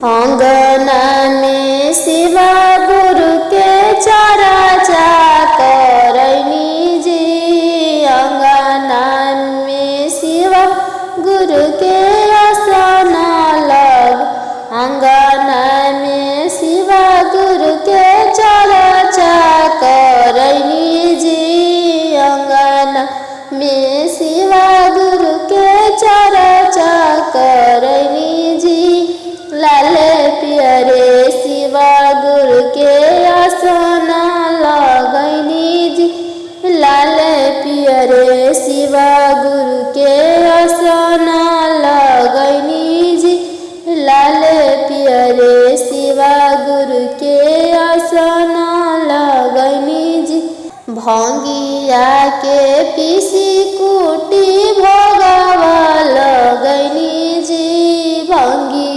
अंगना में शिवा गुरु के चर्चा करैनी जी। अंगना में शिवा गुरु के आसन लग। अंगना में शिवा गुरु के चर्चा करैनी जी। अंगना में शिवा गुरु के चर्चा करैनी जी। लाल पियरे शिवा गुरु के आसन लगैनी जी। लाल पियरे शिवा गुरु के आसन लगैनी जी। लाल पियरे शिवा गुरु के आसन लगैनी जी। भंगिया के पीसी कुटी भोगवा लगैनी जी। भंगी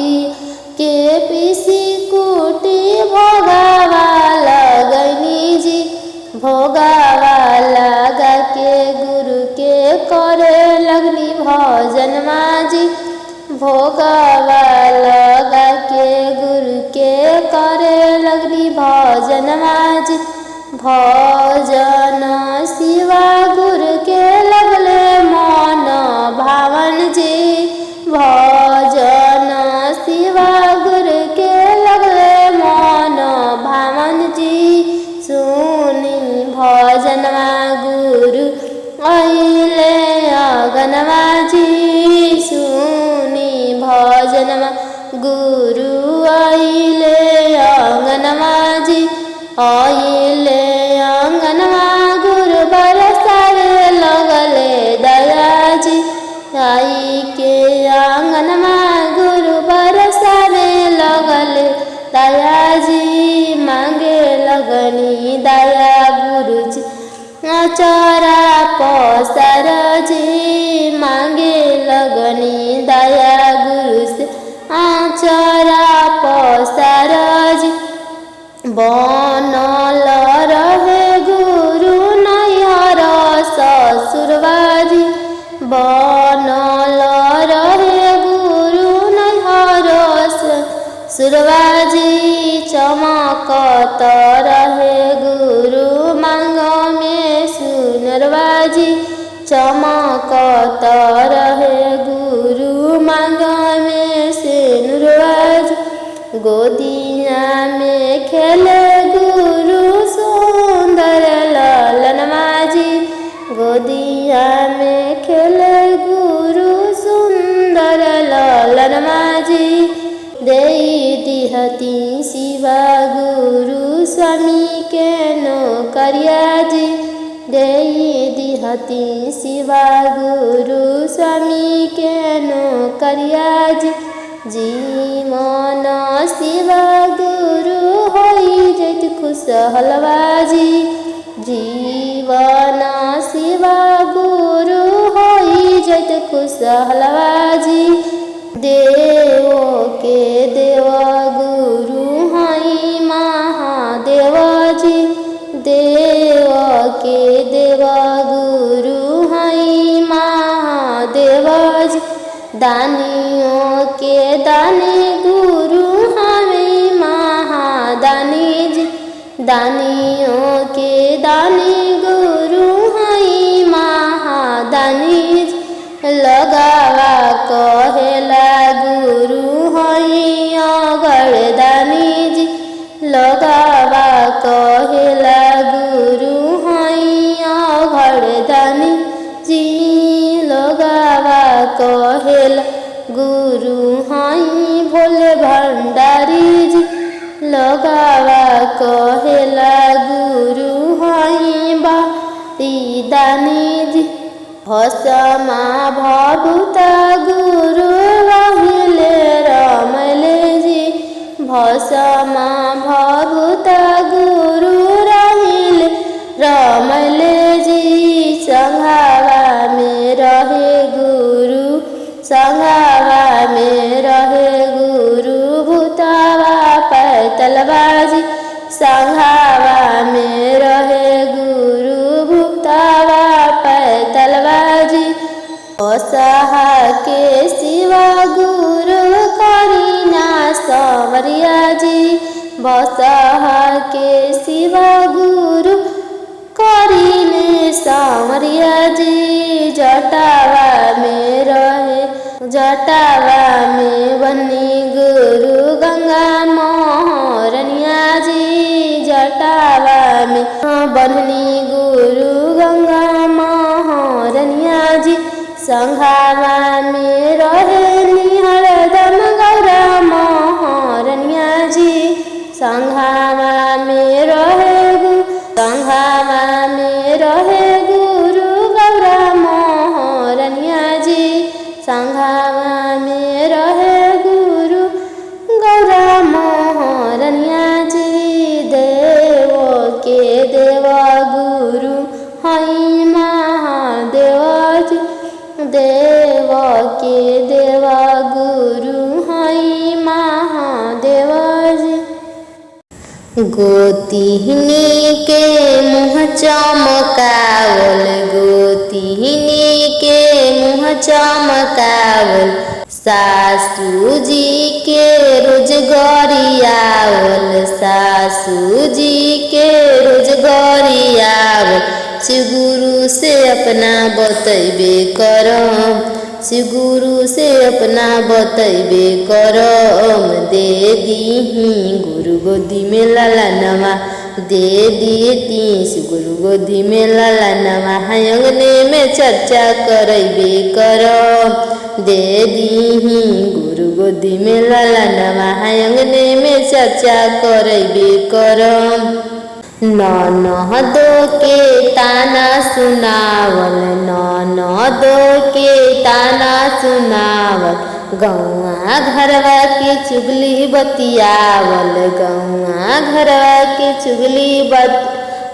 के पीसी कुटी भोगवा लगैनी जी। भोगवा लगा के गुरु के करे लगनी भजन माजी। भोगवा लगा के गुरु के करे लगनी भजन माजी। भजन शिवा गुरु के लगले मन भावन जी। भजन शिवा गुरु के लगले मन भावन जी। सुनी भजनमा गुरु अइले अगनमा जी। सुनी भजनमा गुरु अइले अगनमा जी। अइले अगनमा गुरु बरसारे लगले दया जी। आई के आंगनमा गुरु बरसाने लगले दया जी। मांगे लगनी दया गुरु जी आचरा पसार जी। मांगे लगनी दया गुरु से आचरा पसार जी। बनल रहे गुरु नैहर ससुरबाजी। बनल रहे गुरु नैहर ससुरबाजी। चमकत रहे गुरु मांग में सुनरबाजी। चमकत रहे गुरु मांग में सुनरबाजी। गोदिया में खेले गुरु सुंदर ललन माजी। गोदिया में खेले गुरु सुंदर ललन माजी। देई दिहती शिवा गुरु स्वामी के नौकरिया जी। देई दिहती शिवा गुरु स्वामी के नौकरिया जी। जीवन शिवा गुरु होई जैत खुशहलबाजी। जीवन शिवा गुरु होई जैत खुशहलबाजी। देव के देव गुरु हई महादेव जी। देव के देव गुरु हई महादेव जी। दानियों के दानी गुरु हमें महादानी जी। दानियों के दानी गुरु हई महादानी जी। लगावा कहेला गुरु हई अगरदानी जी। लगावा कहेला गुरु हई अगरदानी जी। लगावा कहेला गुरु हई भोले भंडारी जी। लगावा कहेला गुरु हई बाती दानी जी। भस्मा भभूता गुरु रहिले रमले जी। भस्मा भभूता गुरु रहिले रमले जी। संघावा में रहे गुरु संघावा में रहे गुरु भूतावा पैतलबाजी। संघावा में रहे गुरु भूतावा पैतलबाजी। असहा के शिवा गुरु करीना सांवरिया जी बसहा के शिवा गुरु करीने सांवरिया जी जटावा में रहे जटावा में बनी गुरु गंगा मोहरनिया जी जटावा में बनी गुरु गंगा मोहरनिया जी संघावा में रहे हरदम गौरा मोहरनिया जी संघावा में रहे संघावा में रहे गुरु गौरा मोहरनिया जी संघावा में रहे गुरु गौरा मोहरनिया जी देव के देवा गुरु हई महादेव जी देव के देवा गुरु हई महादेव जी गोतिनी के मुँह चमकावल गोतिनी के मुँह चमकावल सासू जी के रोजगारियावल सासू जी के रोजगारियावल शिवगुरु से अपना बतैबे करम शिवगुरु से अपना बतैबे करम दे दीही गुरु गोदी में लाला नवा दे दीती शिवगुरु गोदी में लाला नवा अंगने में चर्चा करैबे करम दे दीही गुरु गोदी में लाला नवा अंगने में चर्चा करैबे करम ननदो के ताना सुनावल ननदो के ताना सुनावल गौआ घरवा के चुगली बतियावल गौआ घरवा के चुगली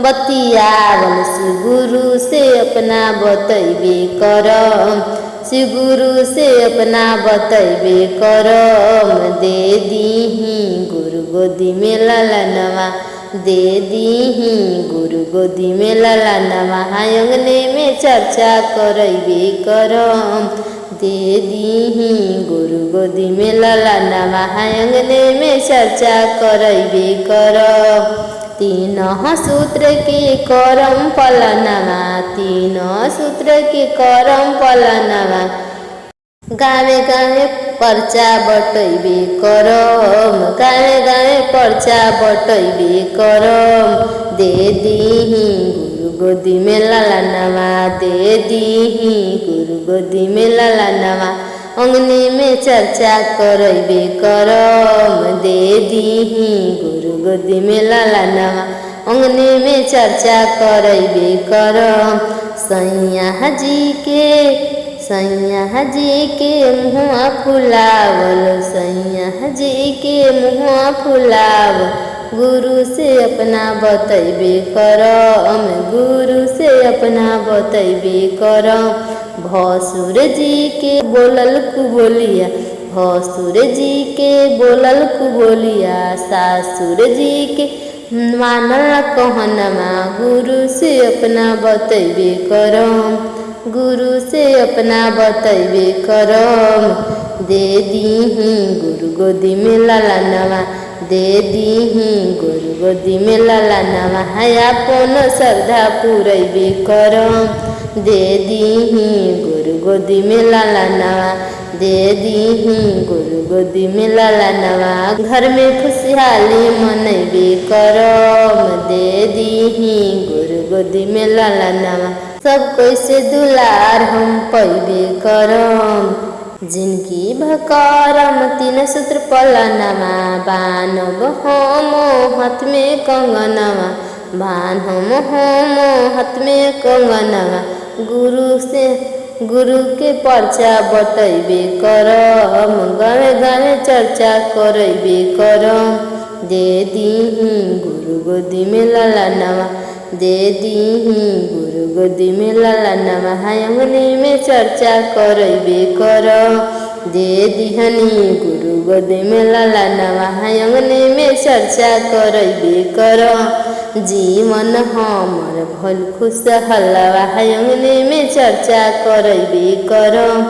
बतियावल शिवगुरु से अपना बतैबे करम शिवगुरु से अपना बतैबे करम दे दीही गुरु गोदी में लाला नवा दे दीही गुरु गोदी में लाला नवा अंगने में चर्चा करैबे करम दे दीही गुरु गोदी में लाला नवा अंगने में चर्चा करैबे करम तीन सूत्र के करम पलनवा तीन सूत्र के करम पलनवा गावे गावे पर्चा बटैबे करम गावे गावे पर्चा बटैबे करम दे दीही गुरु गोदी में लाला नवा दे दीही गुरु गोदी में लाला नवा अंगने में चर्चा करैबे करम दे दीही गुरु गोदी में लाला नवा अंगने में चर्चा करैबे करम सैया जी के मुँह फुलावल सैया जी के मुँह फुलावल गुरु से अपना बतैबे करम गुरु से अपना बतैबे करम भसुर जी के बोलल कुबोलिया भसुर जी के बोलल कुबोलिया सासुर जी के मानल कहनमा गुरु से अपना बतैबे करम गुरु से अपना बतैबे करम दे दीही गुरु गोदी में लाला नवा दे दीही गुरु गोदी में लाला नवा अपन श्रद्धा पुरैबे करम दे दीही गुरु गोदी में लाला नवा दे दीही गुरु गोदी में लाला नवा घर में खुशहाली मनैबे करम दे दीही गुरु गोदी में लाला नवा सब कोई से दुलार हम पैबे करम जिनकी भकरम तीन सूत्र पलनवा बानब हम हाथ में कंगनवा बान्हम हम हाथ में कंगनवा गुरु के पर्चा बटैबे करम गावे गावे चर्चा करैबे करम दे दीही गुरु गोदी में लाला नवा दे दीही गुरु गोदी में लाला नवा अंगने में चर्चा करैबे करम दे दीहनी गुरु गोदी में लाला नवा अंगने में चर्चा करैबे करम जीवन हमर भल खुशहालवा अंगने में चर्चा करैबे करम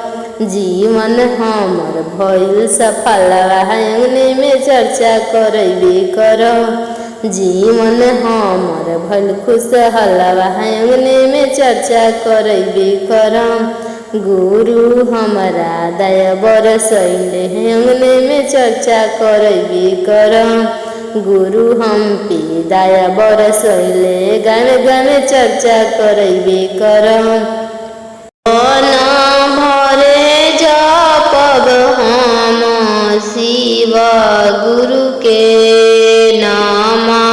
जीवन हमर भइल सफल अंगने में चर्चा करबे करम। जीवन हमर भइल खुशहाल अंगने में चर्चा करबे करम। गुरु हमारा दया बरसैले अंगने में चर्चा करबे करम। गुरु हम पे दया बरसैले गाने गाने चर्चा करबे करम। मन भरे जपब हम शिव गुरु के नामा।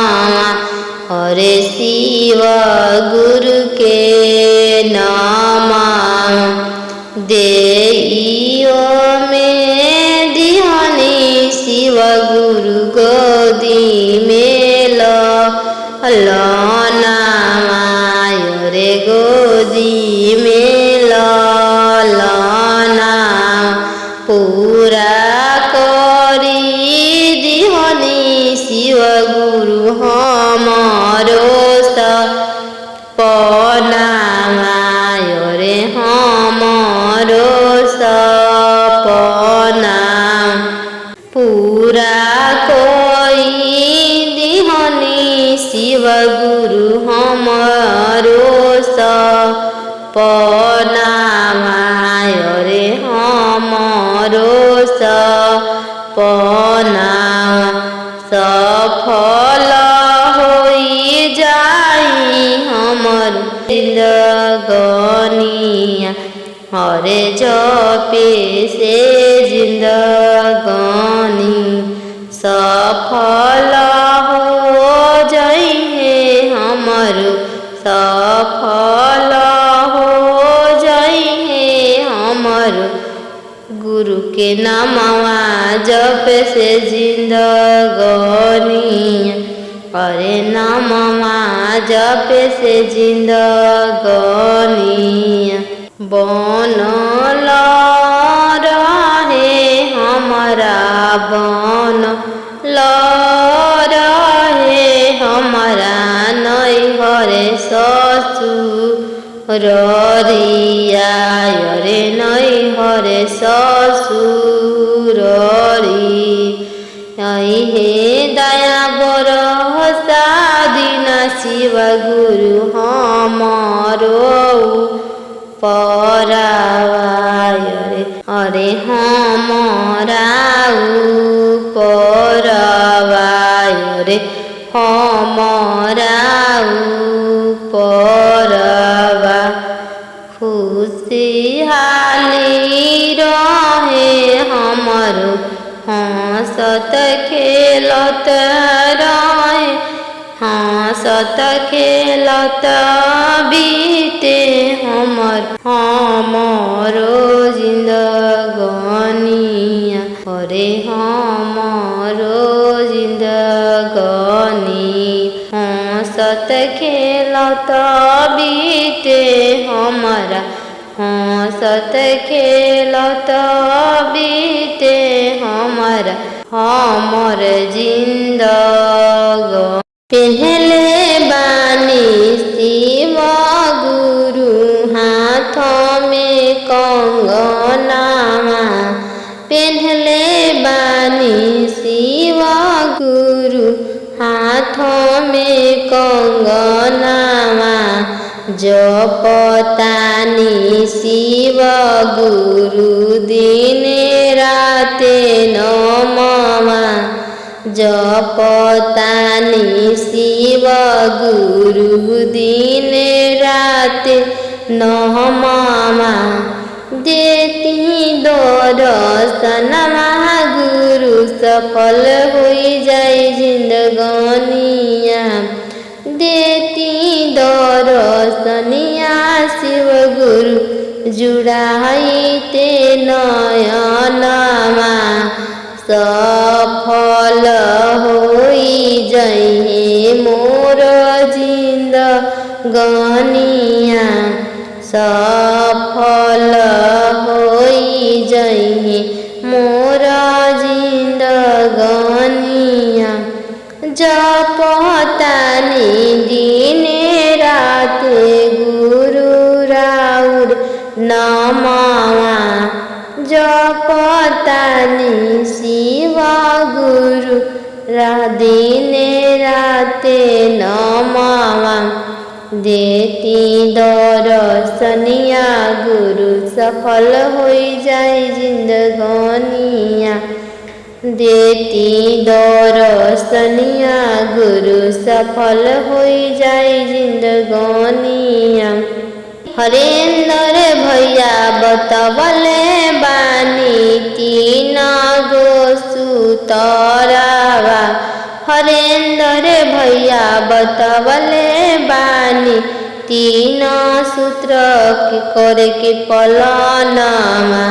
हरे शिव गुरु के नामा। देइयो में दिहानी शिव गुरु गोदी में लौना रे गोदी में लौना। पूरा करी दिहनी शिव गुरु हमारो सपना रे हमारो सपना। पूरा कोई दिहनी शिव गुरु हमारो सपना रे हमारो सपना। सफल होई जाई हमर जिंदगानिया। हरे जपे से जिंदगानी सफल हो जाई हमर। सफल हो जाई हमर। गुरु के नामवा जप से जिंदगानी। हरे नामवा जप से जिंदगानी। बनल रहे हमारा बनल रहे हमारा नैहरे ससुररिया रे नैहरे ससुररी। हे दया बरसा दीना शिव गुरु हमारो परावाय रे हमारा परावाय रे हमारा परावा। खुशहाली रहे हमर हंसत खेलत रहे। हंसत खेलत बीते हमर हमारो जिंदगानिया। हरे हमारो जिंदगानी। हंसत खेलत बीते हमारा। हंसत खेलत बीते हमारा हमर जिंदगानी। पहले बानी शिव गुरु हाथ में कंगनावा। पहले बानी शिव गुरु हाथ में कंगनावा। जपतानी शिव गुरु दिन राते नमवा। जपतानी शिव गुरु दिन राते नमवा। देती दर्शन गुरु सफल होई जाई जिंदगानिया। देती दर्शनिया शिव गुरु जुड़ाई ते नयनमा। सफल होई जाई मोर जिंदगानिया। सफल होई जाई मोर जिंदगानिया। जपतानी दिन राते गुरु राउर नमवा। बतानी शिव गुरु दिने राते नमावा देती दर्शनिया गुरु सफल हो जाए जिंदगानिया देती दर्शनिया गुरु सफल हो जाए जिंदगानिया हरेंद्र भैया बतवले बानी तीन गो सूतरवा हरेंद्र भैया बतवले बानी तीन सूत्र के करे के पलनमा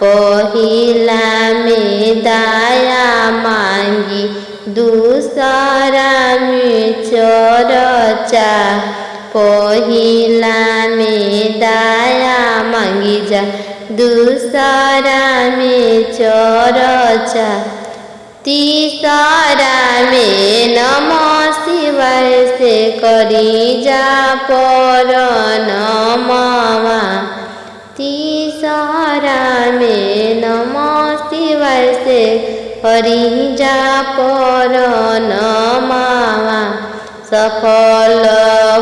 पहिला में दाया मांगी दूसरा में चर्चा पहिला में दाया मांगी जा दूसरा में चर्चा तीसरा में नमः शिवाय से करी जा पर नमवा तीसरा में नमः शिवाय से करी जा पर नमवा सफल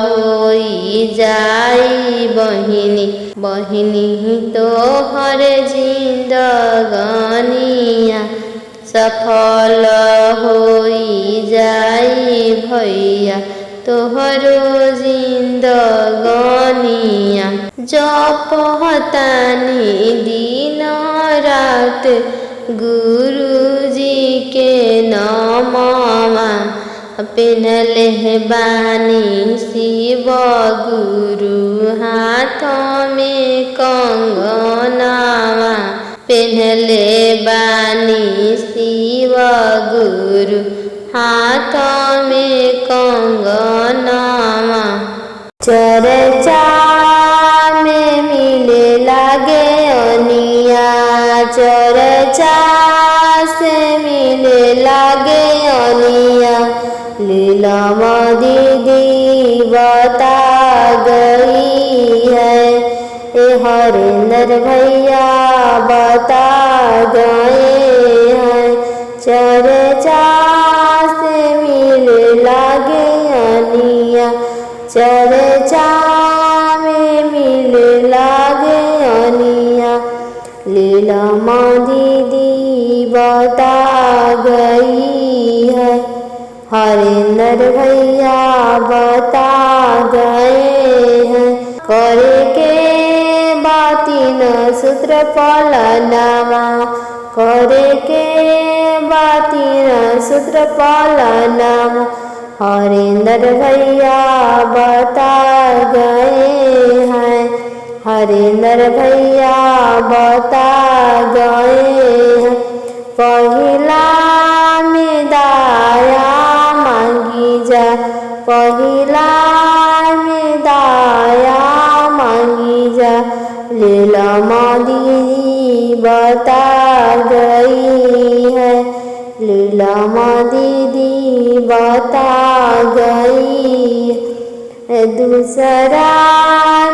होई जाई बहिनी तो हर जिंदगानिया सफल होई जाई भैया तोहरो जिंदगानिया जपतानी दिन रात गुरुजी के नामवा पेनले बानी शिव गुरु हाथ में कंगनवा पेनले बानी शिव गुरु हाथ में कंगनवा चर्चा में मिले लागे अनिया चर्चा से मिले लागे अनिया लीलम दीदी बता गई है हरेंद्र भैया बता गए हैं चर्चा से मिले लागे अनिया चर्चा में मिले लागे अनिया लीलम दीदी बता गई है हरेंद्र भैया बता गए हैं करे के बाती न सूत्र पालनामा करे के बाती न सूत्र पालनामा हरेंद्र भैया बता गए हैं हरेंद्र भैया बता गए हैं पहिला में दाया मांगी जा पहिला में दाया मांगी जा लीलम दीदी बता गई है लीलम दीदी बता गई है दूसरा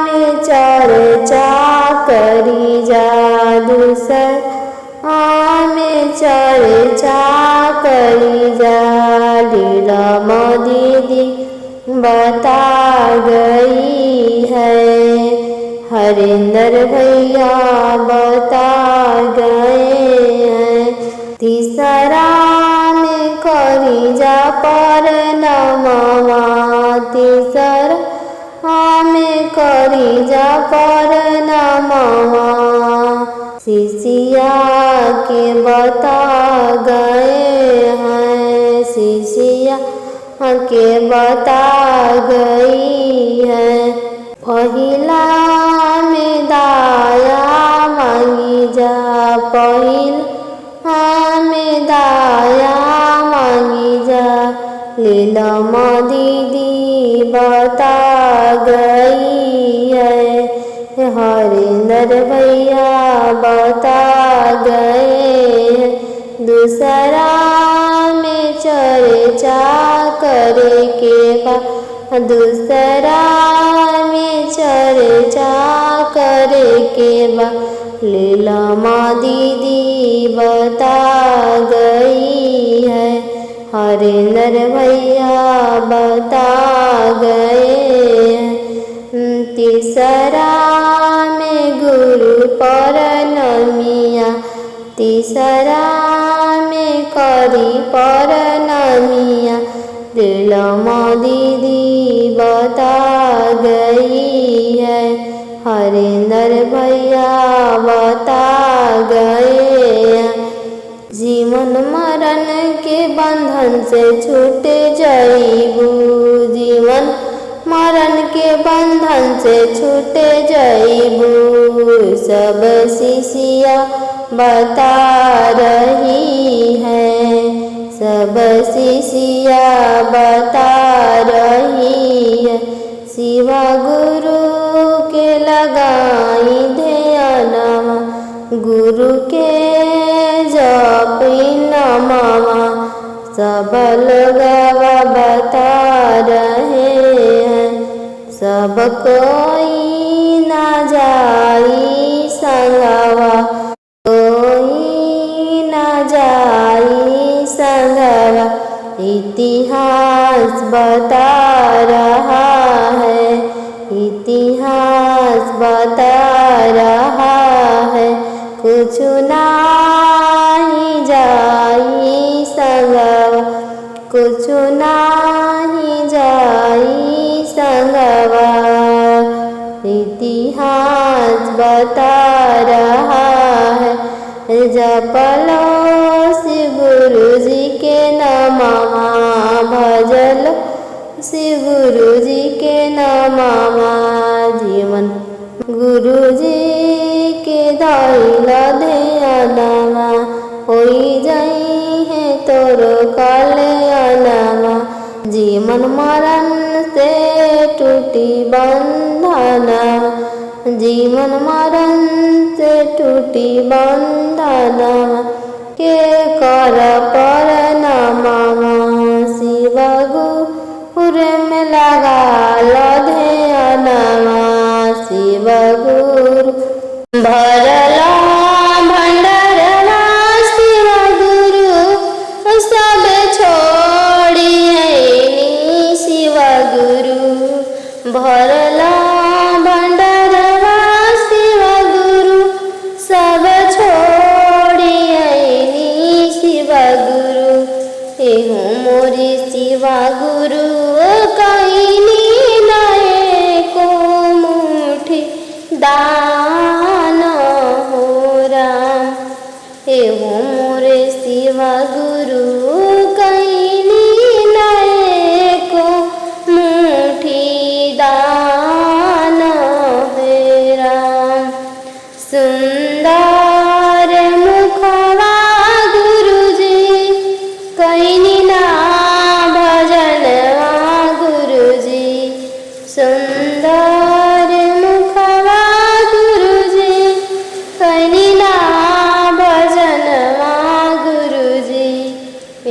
में चर्चा करी जा दूसरा में चर्चा करी जा लीलम दीदी बता गई है हरेंद्र भैया बता गए हैं तीसरा में करी जा पर नमवा तीसरा में करी जा पर नमवा शिष्या के बता गए हैं शिष्या के बता गई है पहिला में दाया मांगी जा पहिला में दाया मांगी जा लीलम दीदी बता गई है हरेंद्र भैया बता गए दूसरा में चर्चा करे के बा दूसरा में चर्चा करे के बा लीलामा दीदी बता गई है, हरेंद्र भैया बता गए हैं। तीसरा में गुरु परनमिया, तीसरा में करी परनमिया, लीलामा दीदी बता गई है, हरेंद्र भैया बता गए हैं। जीवन मरण के बंधन से छूट जाइबू, जीवन मरण के बंधन से छूट जाइबू, सब शिष्या बता रही है, सब शिष्या बता रही है। शिवा गुरु के लगाई ध्यानमा, गुरु के जपी नमवा, सब लोग बता रहे हैं। सब कोई ना जाई संगवा, कोई ना जाई संगवा, इतिहास बता रहा है, इतिहास बता रहा है। कुछ नहीं जाई संगवा, कुछ नहीं जाई संगवा, इतिहास बता रहा है। जपलो श्री गुरु जी के नमवा, भजलो श्री गुरु जी के नमवा, जीवन गुरु जी के दाइल ध्यानमा, होई जाई है तोरो कल्याणवा। जीवन मरण से टूटी बंधना, जीवन मरण से टूटी बंधना, के कर परनामा, शिव गुरु में लगा लो ध्यानमा, शिव गुरु भरला भंडारवा, शिव गुरु सब छोड़िए, शिव गुरु भरला भंडारवा, शिव गुरु सब छोड़िए, शिव गुरु एहू मोरी शिव गुरु कईनी नए को मुठी दान हो राम, एहू मोरे शिव गुरु कईनी नए को मुठी दान है राम। सुंदर मुखवा गुरुजी कईनी ना भजनवा गुरुजी, सुंदर मुखवा गुरुजी कईनी ना भजनवा गुरुजी,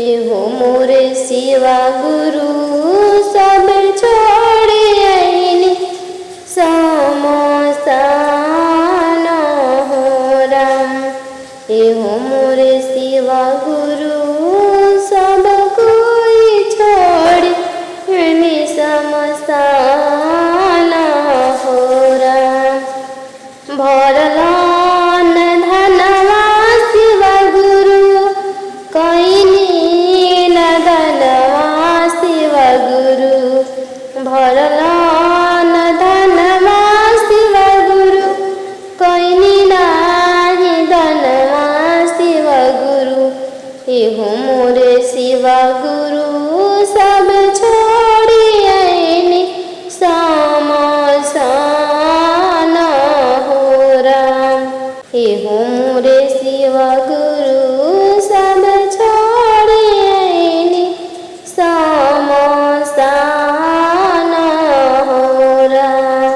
एहो मोरे शिवा गुरु सब छोड़िए, समसान हो राम, एहो मोरे शिवा गुरु सब कोई छोड़ी समसान हो राम। भरलान धनवा शिव गुरु कईनी न धनवा शिव गुरु, भरलान धनवा शिव गुरु कईनी नाही धनवा शिव गुरु, एहो मोरे शिव गुरु सब छोड़िए, समसान हो राम, एहो मोरे शिव गुरु सब छोड़िए, समसान हो राम।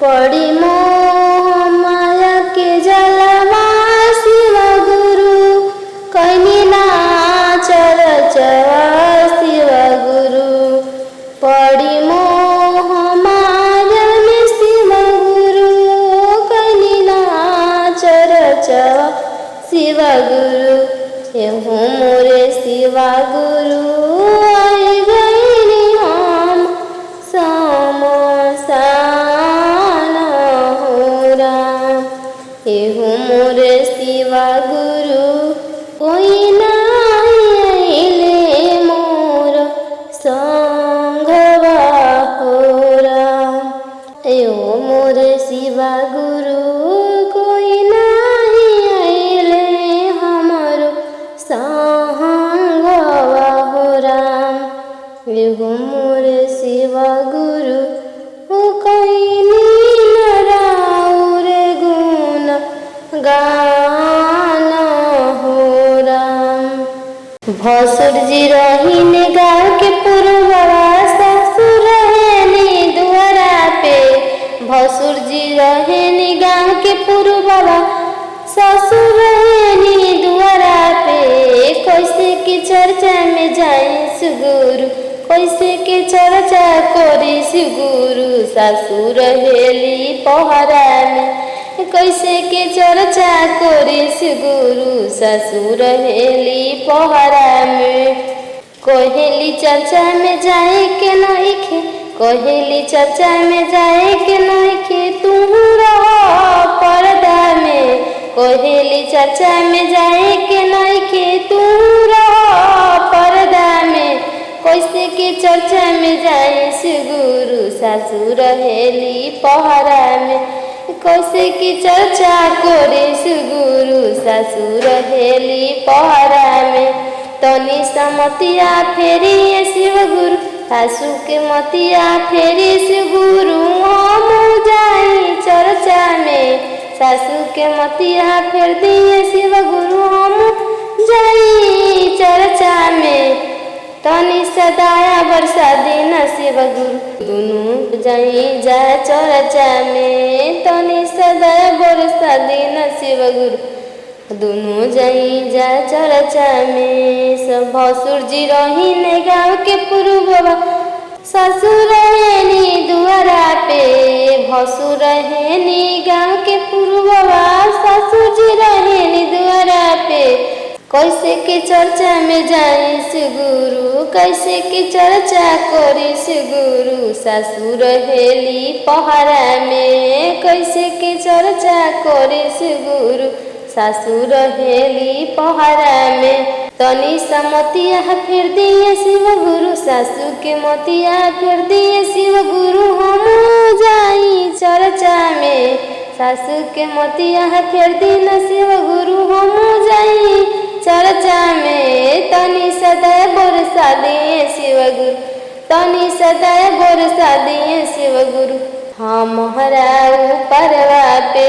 पड़ी मोह माया के जलवा शिव गुरु कईनी ना चरचवा शिव गुरु, एहो मोरे शिवा गुरु कईनी नराउर गुण गान हो राम। भसुर जी रहीने गाँव के पुरबवा ससुर रहेनी दुआरा पे। भसुर जी रहेनी गाँव के पुरबवा ससुर रहेनी दुआरा पे। कैसे के चर्चा में जाए सुगुरु कैसे के चर्चा करी सुगुरु सासुर रहेली पहरा में। कैसे के चर्चा करी सुगुरु सासुर रहेली पहरा में। कहेली चर्चा में जाए के नइखे कहेली चर्चा में जाए के नइखे तू रह पर्दा में। कहेली चर्चा में जाए के नइखे तू रह पर्दा में। कैसे के चर्चा में जाए सुगुरु सासुर रहेली पहरा में। कैसे की चर्चा करे सुगुरु सासुर रहेली पहरा में। तनी समतिया फेरी शिव गुरु सासु के मतिया फेरी सुगुरु हम जाई चर्चा में। सासु के मतिया फेर दिए शिव गुरु हम जाई चर्चा में। तनी सदाया बरसा दिन शिव गुरु दुनू जाई जा चर्चा में। तनी सदाया बरसा दिन शिव गुरु दुनू जाई जा चर्चा में। सब भसुर जी रहीने गाँव के पुरबवा ससुर रहेनी दुआरा पे। भसुर रहेनी गाँव के पुरबवा ससुर जी रहेनी दुआरा पे। कैसे के चर्चा में जाए सुगुरु कैसे के चर्चा करी सुगुरु सासुर रहेली पहरा में। कैसे के चर्चा करी सुगुरु सासुर रहेली पहरा में। तनी समतिया फेर दिए शिव गुरु सासु के मतिया फेर दिए शिव गुरु हम जाई चर्चा में। सासु के मतिया फेर दिन शिव गुरु हम जाई चर्चा में। तनी सदा बरसा दिए शिव गुरु तनी सदा बरसा दिए शिव गुरु हमारा ऊपरवा पे।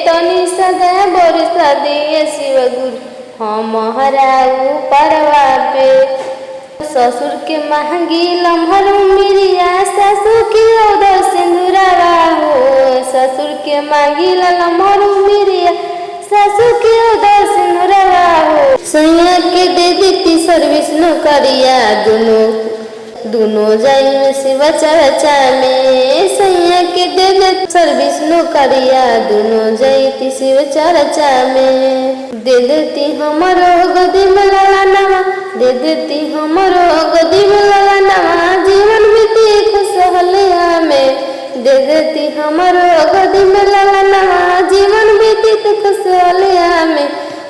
तनी सदा बरसा दिए शिव गुरु हमारा ऊपरवा पे। ससुर के महंगी लम्हर मिरिया सासु की उधर सिंदूरवा हो। ससुर के मांगी लम्हर मिरिया सासु की उधर सिंदूरवा हो। सैया के दे देती सर्विस नौकरिया दोनों जाई में शिव चर्चा में। सैया के दे दे सर्विस नौकरिया दोनों जाती शिव चर्चा में। दे देती हमारो गोदी में लाला नवा दे देती हमारो गोदी में लाला नवा। जीवन बीती खुशहालिया में दे देती हमारो गोदी में लाला नवा। जीवन बीती खुशहालिया में।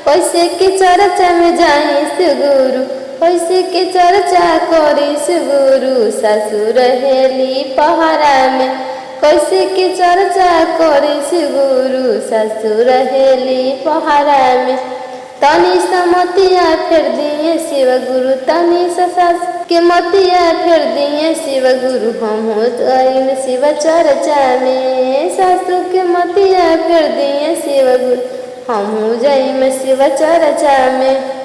कैसे के चर्चा में जाए सुगुरु कैसे के चर्चा करी सुगुरु सासुर रहेली पहरा में। कैसे के चर्चा करी सुगुरु सासुर रहेली पहरा में। तनी समतिया फेर दिए शिव गुरु तनी सास के मतिया फेर दिए शिव गुरु हम जाई शिव चर्चा में। सासु के मतिया फेर दिए शिव गुरु हम जाई में शिव चर्चा में।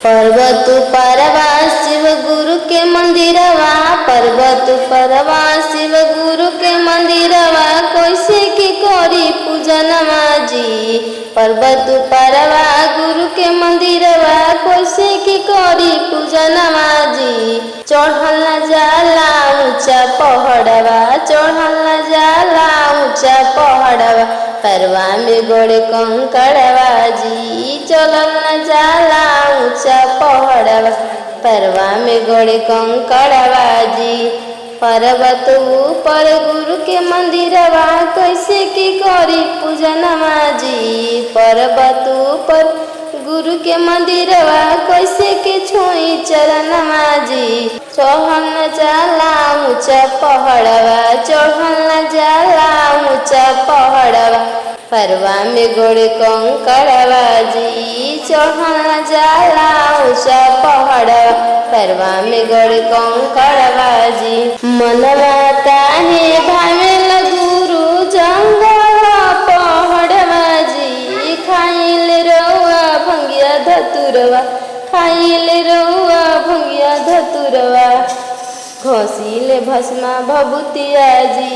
पर्वत परवा शिव गुरु के मंदिरवा पर्वत परवा शिव गुरु के मंदिरवा। कैसे के करी पूजनवा जी पर्वत परवा गुरु के मंदिरवा। कैसे के करी पूजनवा जी चढ़ल जाला ऊंचा पहाड़वा चढ़ल जाला ऊंचा पहाड़वा। परवा में गोड़े कंकड़वा जी चलल न जाला ऊंचा पहाड़वा। परवा में गोड़े कंकड़वा जी पर्वत ऊपर गुरु के मंदिरवा। कैसे की करी पूजनवा जी पर्वत ऊपर गुरु के मंदिरवा। कैसे के छुई चरणवा जी चढ़ल जाला ऊंचा पहाड़वा चढ़ल जाला ऊंचा पहाड़वा। परवा में गोड़ कंकड़वा जी चढ़ल जाला ऊंचा पहाड़वा। परवा में गोड़ कंकड़वा जी मनवा काहे भावेल गुरु जंगल पहाड़वा जी खाइल रउआ भंगिया धतुरवा। खाइल रउआ भंगिया धतुरवा घोसीले भस्मा भभूतिया जी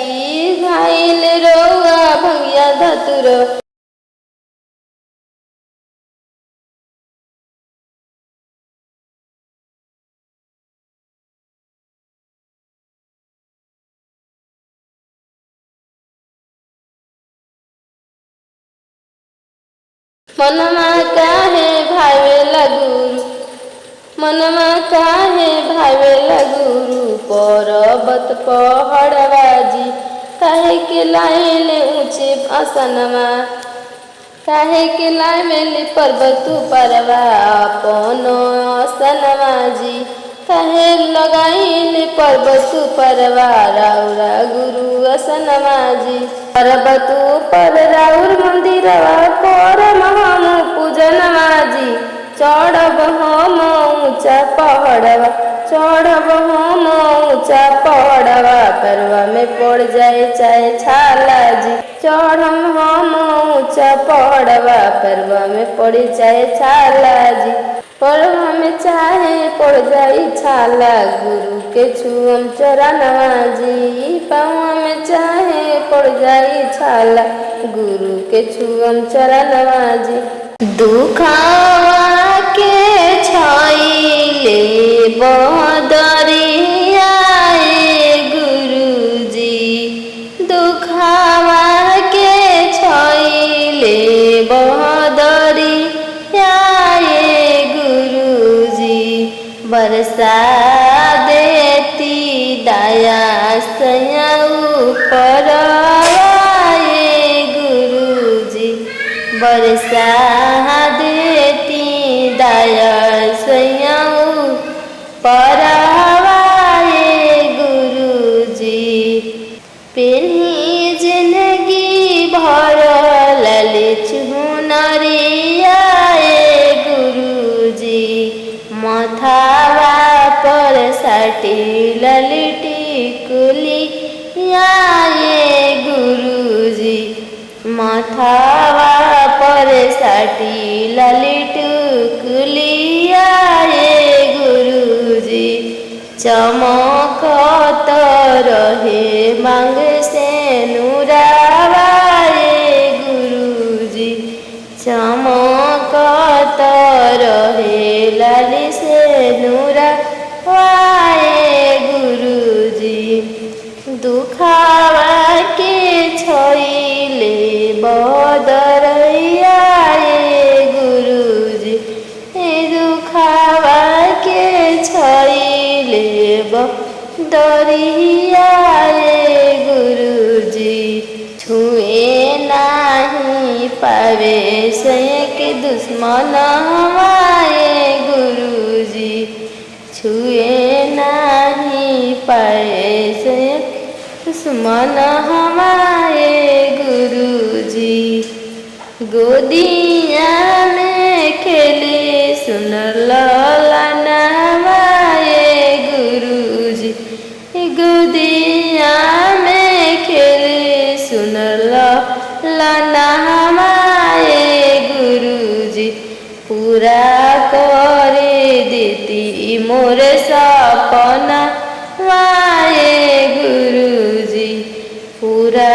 खाइल रउआ भंगिया धतुरवा। मनवा काहे भावेला गुरु मनवा काहे भावेला गुरु पर्वत पहाड़वा जी काहे के लाइन ऊंचे आसनवा। काहे के लाइन पर्वत परवा अपन आसनवा जी काहे लगाइन पर्वत परवा राउरा गुरु आसनवा जी। पर्वत पर राउर मंदिरवा करम हम पूजनवा जी चढ़ब हम ऊंचा पहाड़वा। चढ़ब हम ऊंचा पहाड़वा परवा में पड़ जाए चाहे छाला जी चढ़म हम ऊंचा पहाड़वा परवा में पड़ जाए छाला जी। परवा में चाहे पड़ जाई छाला गुरु के छुअम चरणवा जी। पाँव में चाहे पड़ जाई छाला गुरु के छुअम चरणवा जी। दुखावा के छाइले बदरिया गुरु जी दुखावा के छाइले बदरिया गुरु जी बरसा देती दया सया ऊपर गुरु जी बरसा देती दया सया ऊपर गुरु जी। पेन्ही जिंदगी भर ललित हुनरिया गुरु जी मथावा पर साटी ललिटी कुलिया गुरु जी मथावा पर साटी ललिट कुलिया गुरु जी। चमकत रहे मांग से नूरावा गुरु जी चमकत रहे लाली से नूरावा गुरु जी। दुखावा के छइले बदरिया गुरु जी दुखावा के छइले बदरिया गुरु जी छुए नहीं पावे से के दुश्मन हमारे गुरु जी छुए नहीं पाए से दुश्मन हमारे गुरु जी। गोदिया में खेले सुनर लाना हमारे गुरु जी गोदिया में खेले सुनर लाना हमारे गुरु जी पूरा करे देती मोर सपना वाए गुरु जी पूरा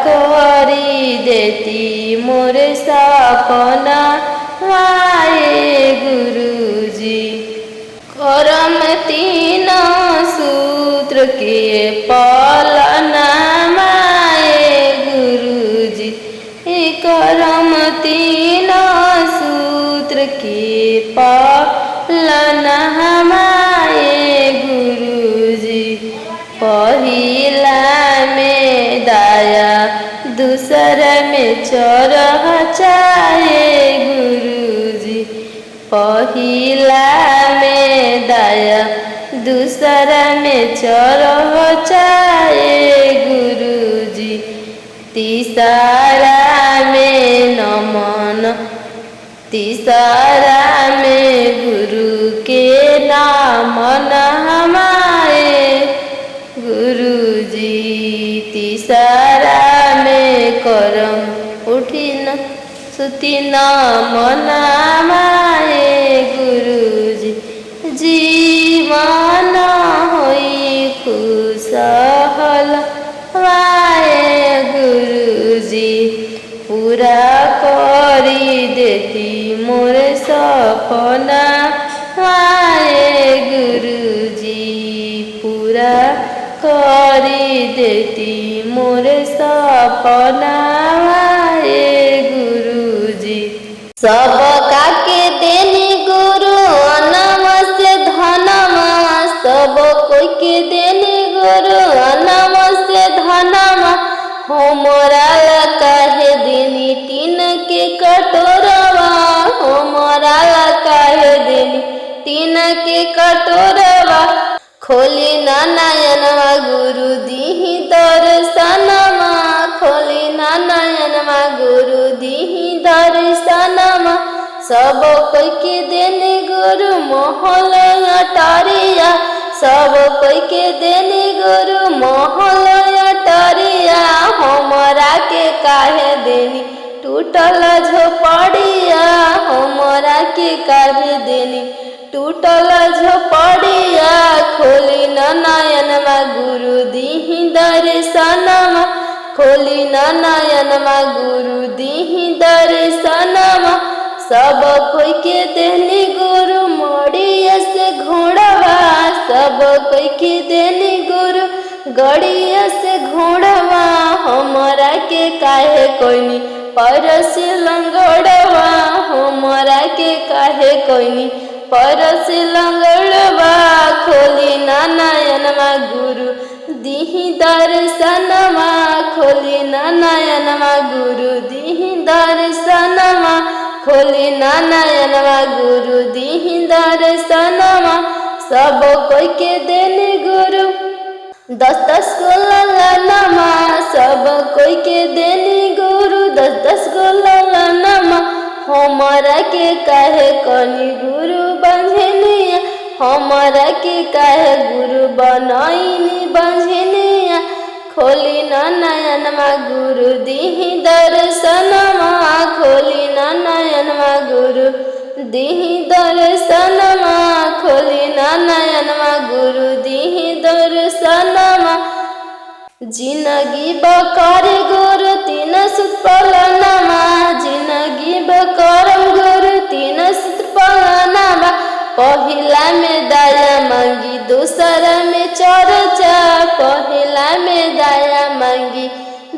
करी देती मोर सपना वाए गुरु जी। करम तीन सूत्र के पालना माए गुरु जी करम तीन सूत्र के पालना हमारे गुरु जी। पहिला में दाया दूसरा में चरह चाहे गुरु जी पहिला में दाया दूसरा में चरह चाहे गुरु जी तीसरा में तीसरा में गुरु के नाम न हमारे गुरु जी। तीसरा में करम उठी न सुती नाम न हमारे गुरु जी। जीवन होई खुशहाल वाए गुरु जी। पूरा करी देती मोर सपना वाए गुरु जी। पूरा करी देती मोर सपना वाए गुरु जी। सबका के देनी गुरु अनम से धनमा सब कोई के देनी गुरु अनम से धनमा। हमरा काहे देनी टीन के कटोरवा हमरा काहे देनी टीन के कटोरवा। खोली ना नयनवा गुरु दीही दर्शनमा खोली ना नयनवा गुरु दीही दर्शनमा। सब कोई के देने गुरु मोहल अटारिया सब कोई के देने गुरु मोहल अटारिया। हमरा के काहे देनी टूटल झोपड़िया हमरा के काहे देनी टूटल झोपड़िया। खोली न नयनमा गुरु दीही दर्शनमा खोली न नयनमा गुरु दीही दर्शनमा। सब कोई के देनी गुरु मोड़िया से घोड़वा सब कोई के देनी गुरु गड़िया से घोड़वा। हमरा के काहे कोइनी परस लंगड़वा हमरा के काहे कोइनी परस लंगड़वा। खोली ना नयनमा गुरु दीही दर्शनमा खोली ना नयनमा गुरु दीही दर्शनमा खोली ना नयनमा गुरु दीही दर्शनमा। सब कोई के देने गुरु 10-10 गो ललनमा सब कोई के देने गुरु 10-10 गो ललनमा। हमरा के काहे कनी गुरु बंझनिया हमरा के काहे गुरु बनाईनी बंझनिया। खोली ना नयनमा गुरु दीही दर्शनमा खोली ना नयनमा गुरु दीही दर्शनमा खोली ना नयनमा गुरु दीही दर्शनमा। जिंदगी बकर गुरु 3 सूत्र पालनमा जिंदगी बकरम गुरु 3 सूत्र पालनमा। पहिला में दया मांगी दूसरा में चर्चा पहिला में दया मांगी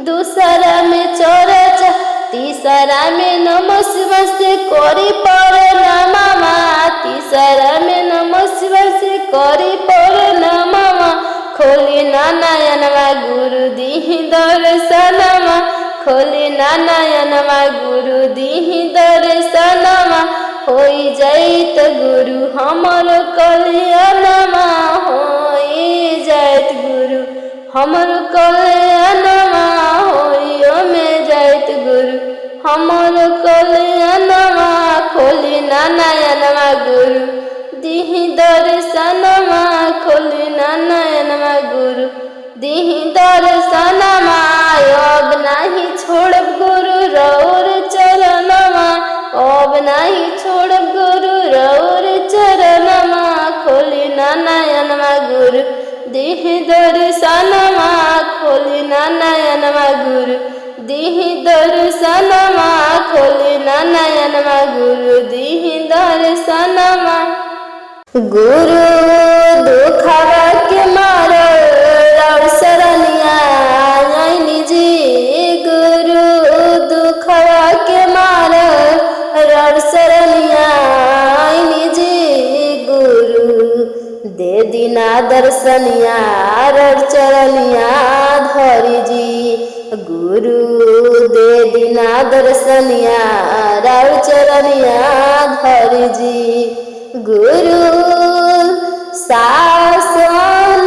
दूसरा में चर्चा। तीसरा में नमः शिवाय से करी प्रणामा तीसरा में नमः शिवाय से करी प्रणामा। खोली ना नयनमा गुरु दीही दर्शनमा खोली ना नयनमा गुरु दीही दर्शनमा। होई जाइत गुरु हमर कल्याणमा होई जाइत गुरु हमर कल्याणमा होइयो में जाइत गुरु हमर कल्याणमा। खोली ना नयनमा गुरु दीही दर्शनमा खोली ना नयनमा गुरु दीही दर्शनमा। अब नहीं छोड़ब गुरु रौर चरणमा अब नहीं छोड़ब गुरु रौर चरणमा। खोली ना नयनमा गुरु दीही दर्शनमा खोली ना नयनमा गुरु दीही दर्शनमा खोली ना नयनमा गुरु दीही दर्शनमा। गुरु दुखवा के मारो रौर शरणिया आईनी जी गुरु दुखवा के मारो रौर शरणिया आईनी जी गुरु दे दीना दर्शनिया रौर चरणिया धरी जी गुरु दे दीना दर्शनिया रौर चरणिया धरी जी। गुरु शासन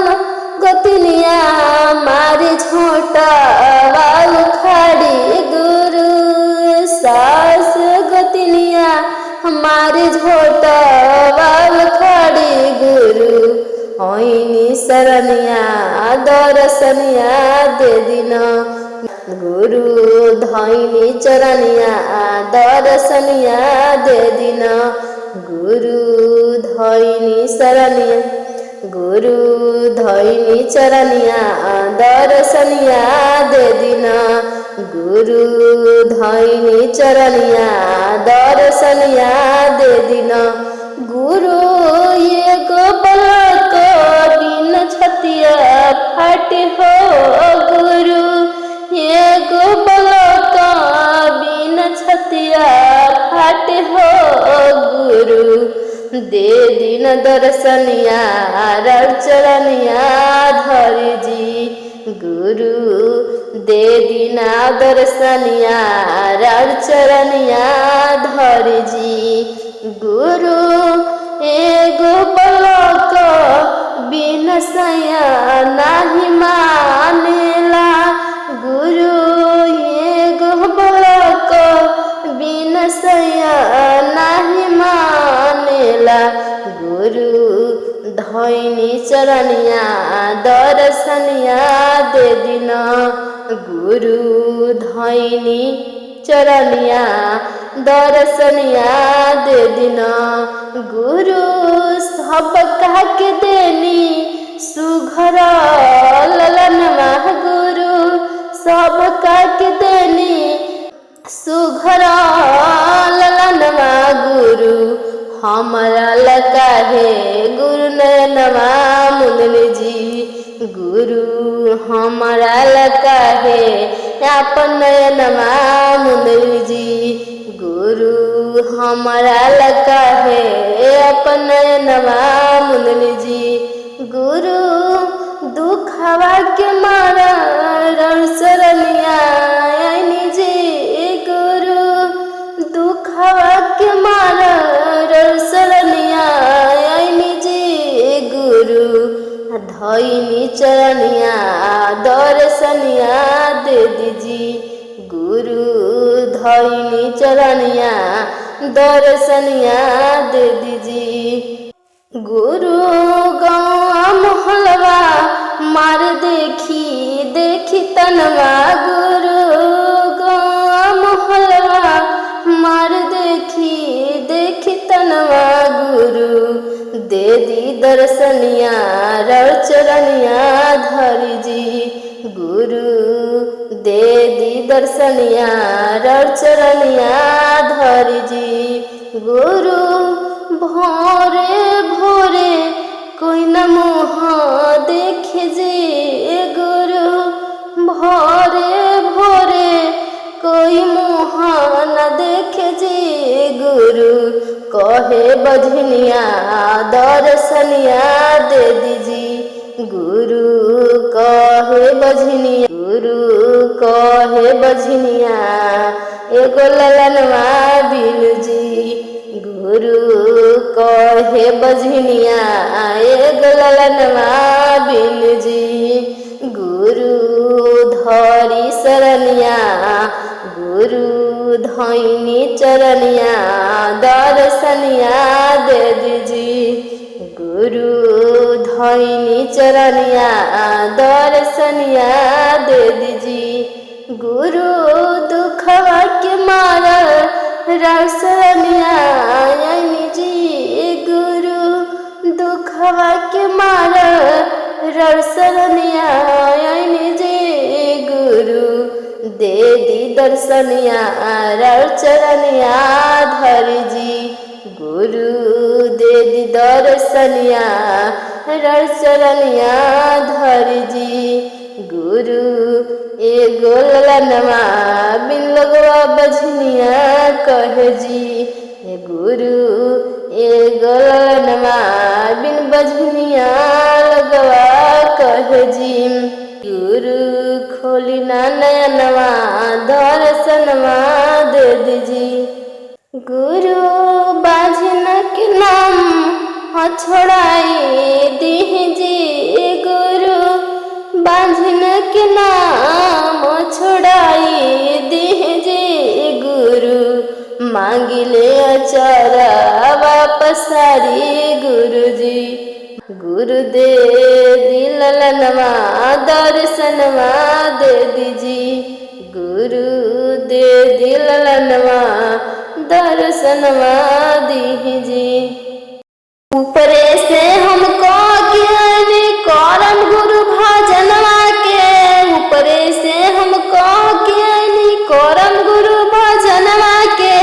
गोतनिया मारी झोटा वाल खाड़ी गुरु सास गोतनिया होइनी शरणिया दर्शनिया दे दिन गुरु धैनी चरनिया दर्शनिया दे दिन गुरु धैनी शरणिया गुरु धैनी चरनिया दर्शनिया दे दिन गुरु धैनी चरनिया दर्शनिया दे दिन गुरु ये गोपलक बिन छतिया फाटे हो गुरु ये गोपलक बिन छतिया फाटे हो गुरु दे दिन दर्शनिया चरनिया धरि जी गुरु दे दिन दर्शनिया चरनिया धरि जी गुरु एगो पलक बिन सैया नाही मानेला गुरु एगो पलक बिन सैया नाही मानेला गुरु धैनी चरनिया दर्शनिया दे दिन गुरु धैनी चरनिया दर्शनिया दे दिन गुरु सब कह के देनी सुघर ललनमा गुरु सब कह के देनी सुघर ललनमा गुरु हमारा लका है गुरु नयनमा मुंदनी जी गुरु हमारा लका है अपन नयनमा मुंदनी जी गुरु हमारा लका है अपन नयनमा मुंदनी जी गुरु दुखवा के मारा शरणिया जी गुरु दुखवा के मारा शरणिया जी गुरु धैनी चरनिया दर्शनिया दे दीजी गुरु धैनी चरनिया दर्शनिया दे दीजी गुरु गाँव मोहलवा मार देखी देखी तनवा गुरु गाँव मोहलवा मार देखी देखी तनवा गुरु दे दी दर्शनिया चरनिया धरि जी गुरु दे दी दर्शनिया चरनिया धरि जी गुरु भोरे भोरे कोई न मुँह देखे जे गुरु भोरे भोरे कोई मुँह न देखे जे गुरु कहे बजनिया दर्शनिया दे दीजी गुरु कहे बजनिया गुरु कहे बजनिया एगो ललनवा बिनु जी गुरु कहे बजनिया एगो ललनवा बिनु जी गुरु धरी शरणिया गुरु धैनी चरनिया दर्शनिया दे दीजी गुरु धैनी चरनिया दर्शनिया दे दीजी गुरु दुखवा के मारा शरणिया जी गुरु दुखवा के मारा शरणिया जी गुरु दे दी दर्शनिया चरनिया धरि जी गुरु दे दी दर्शनिया चरनिया धरि जी गुरु एगो ललनवा बिन लगवा बजनिया कहे जी गुरु एगो ललनवा बिन बजनिया लगवा कहे जी गुरु खोली ना नयनवा दर्शनवा दे दीजी गुरु बाझन के नाम छोड़ाई दीजिए गुरु बाझन के नाम छोड़ाई दीजिए गुरु मांगिले अचारा वापस सारी गुरु जी गुरु दे दिलनवा दर्शनवा दे दीजिए, गुरु दे दिलनवा दर्शनवा दीजिए। ऊपरे से हमको ज्ञान करम गुरु भजनवा के, ऊपरे से हमको ज्ञान करम गुरु भजनवा के।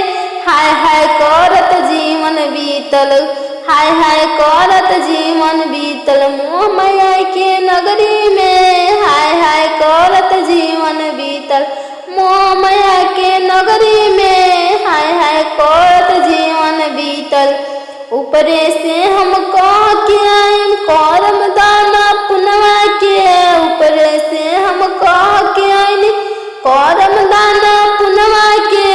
हाय हाय करत जीवन बीतल, हाय हाय करत जीवन बीतल मोह माया के नगरी में। हाय हाय करत जीवन बीतल मोह माया के नगरी में। हाय हाय करत जीवन बीतल। ऊपरे से हमको ज्ञान करम दाना पुनवा के, ऊपरे से हमको ज्ञान करम दाना पुनवा के।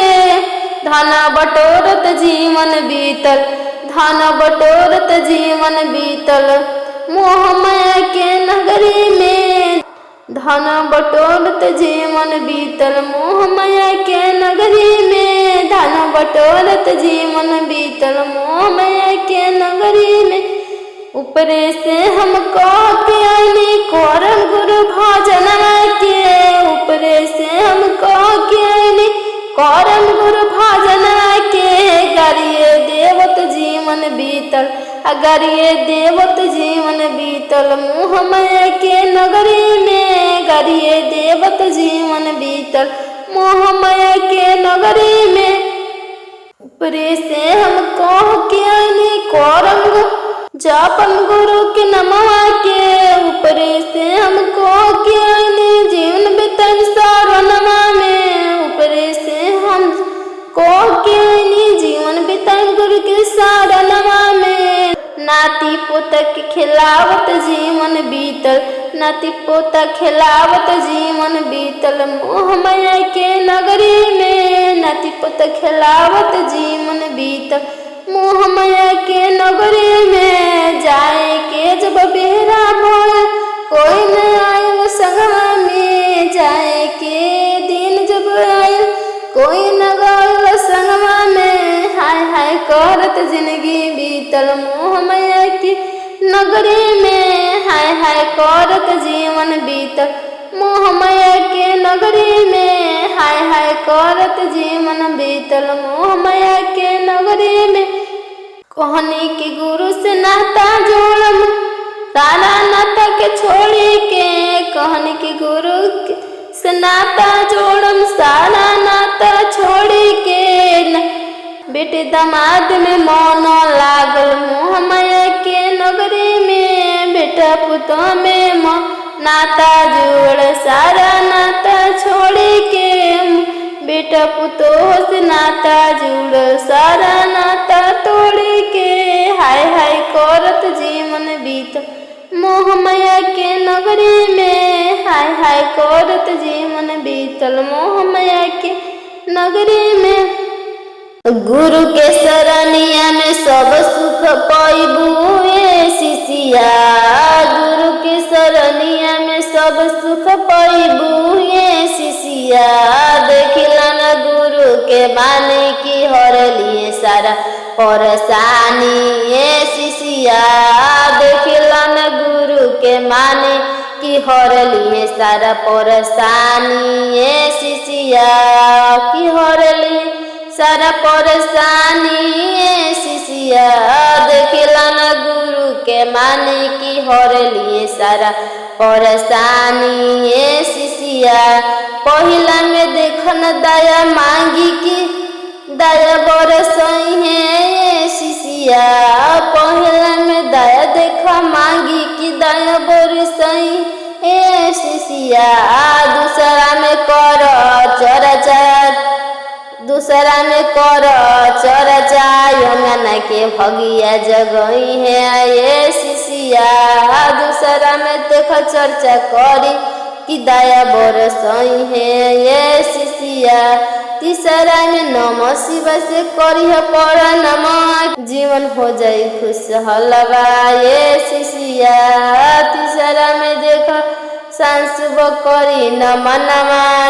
धन बटोरत जीवन बीतल, धन बटोरत जीवन बीतल मोह माया के नगरी में। धन बटोरत जीवन बीतल मोह माया के नगरी में। धन बटोरत जीवन बीतल मोह माया के नगरी में। ऊपरे से हमको ज्ञान करम गुरु भजनवा के, ऊपरे से हमको ज्ञान करम गुरु भजनवा के। गरिए देवत जीवन बीतल, गरिए देवत जीवन बीतल मोह माया के नगरी में। गरिए देवत जीवन बीतल मोह माया के नगरी में। ऊपरे से हमको ज्ञान करम जापन गुरु के नमवा के, ऊपरे से हमको ज्ञान जीवन बीतल शरणवा में। ऊपरे से हमको ज्ञान जीवन बीतल गुरु के शरणवा में। नाती पोता के खिलावत जीवन बीतल, नाती पोता खिलावत जीवन बीतल मोह माया के नगरी में। नाती पोता खिलावत जीवन बीतल मोह माया के नगरी में। जाए के जब बेरा भोल कोई न आयल संगवा में, जाए के दिन जब आयल कोई न गल संगवा में। हाय हाय करत जिंदगी बीतल मोह माया की नगरी में। हाय हाय करत जीवन बीतल मोह माया के नगरी में। हाय हाय करत जीवन बीतल मोह माया के नगरी में। कहनी के गुरु से नाता जोड़म सारा नाता के छोड़ी के, कहनी के गुरु से नाता जोड़म सारा नाता छोड़ी के। बेटे दामाद में मन लागल मोह माया के नगरी में। बेटा पुतों में नाता जोड़ सारा नाता छोड़ी के। बेटा पुतों से नाता जुड़ सारा नाता तोड़ी के। हाय हाय करत जीवन बीतल मोह माया के नगरी में। हाय हाय करत जीवन बीतल मोह माया के नगरी में। गुरु के शरणिया में सब सुख पाइबू ए शिष्या, गुरु के शरणिया में सब सुख पाइबू ए शिष्या। देखिला न गुरु के बानी की हर लिए सारा परेशानी ए शिष्या। देखिला न गुरु के माने की हर लिए सारा परेशानी ए शिष्या। की हर लिए सारा परेशानी ए शिष्या। देखिला न गुरु के माने की हर लिए सारा परेशानी ए शिष्या। पहिला में देखन दया मांगी की दया बरसई है ए शिष्या। पहिला में दया देखा मांगी की दया बरसई ए शिष्या। दूसरा में कर चर्चा, दूसरा में कर चर्चा यमुना के भगिया जगई है ये शिष्या। दूसरा में देख चर्चा करी कि दया बरसई है ये शिष्या। तीसरा में नम शिव से करिह प्रणाम जीवन हो जाई खुशहालवा ये शिष्या। तीसरा में देख सांसुब करी नमा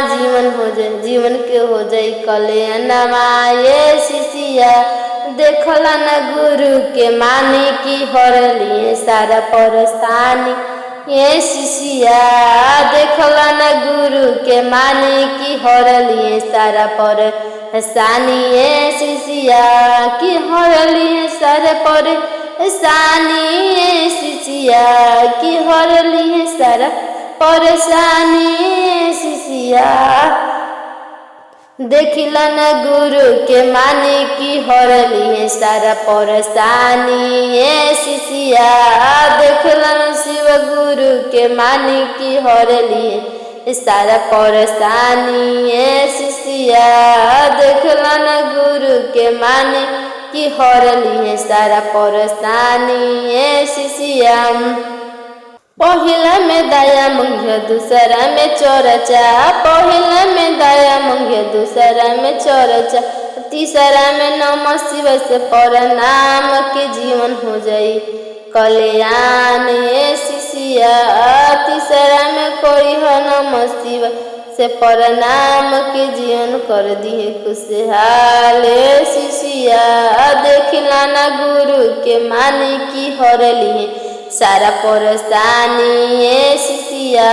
जीवन हो जाए, जीवन के हो जाए कल्याणमा ये शिष्या। देखला न गुरु के माने की हरलिए सारा परेशानी ये शिष्या। देखला न गुरु के माने की हरलिए सारा परेशानी ये शिष्या की हरलिए सारा परेशानी ये शिष्या की हरलिए सारा परेशानी ये शिष्या। देखिला न गुरु के माने की हरलिए सारा परेशानी ये शिष्या। देखला न शिव गुरु के माने की हरलिए सारा परेशानी ये शिष्या। देखला न गुरु के माने की हरलिए सारा परेशानी ये शिष्या। पहिला में दया मंगिया दूसरा में चर्चा, पहिला में दया मंगिया दूसरा में चर्चा, तीसरा में नमः शिवाय से प्रणाम के जीवन हो जाई कल्याण ये शिष्या। तीसरा में कोई है नमः शिवाय से प्रणाम के जीवन कर दिए खुशहाल शिष्या। देखिला न गुरु के माने की हरलिए सारा परेशानी ये शिष्या।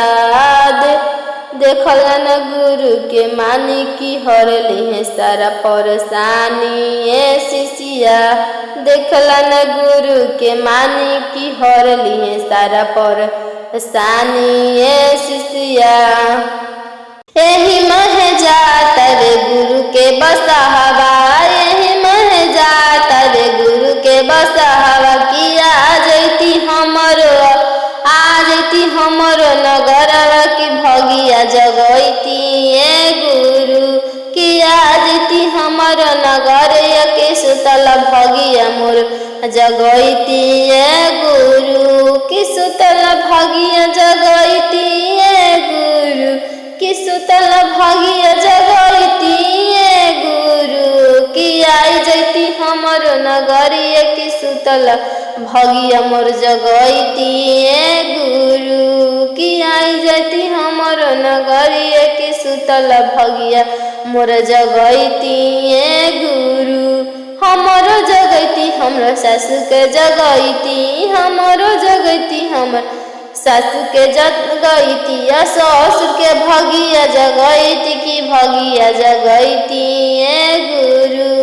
देखला न गुरु के माने की हरलिए सारा परेशानी ये शिष्या। देखला न गुरु के माने की हरलिए सारा परेशानी ये शिष्या। यही मह जाता रे गुरु के बसावा, यही मह जाता रे गुरु के बसावा। किया जैती हमरो नगरवा की भगिया जगैती ये गुरु। किया जैती हमरो नगर के सुतल भगिया मोर जगैती ये गुरु। कि सुतल भगिया जगैती ये गुरु, कि सुतल भगिया जगैती ये गुरु। कि आई जैती हमरो नगरिया की सुतल भगिया मोर जगैती ये गुरु। कि आई जैती हमरो नगरिया की सुतल भगिया मोर जगैती ये गुरु। हमरो जगैती हमरो सासु के जगैती, हमरो जगैती हमर सासु के जगैती या ससुर के भगिया जगैती की भगिया जगैती ये गुरु।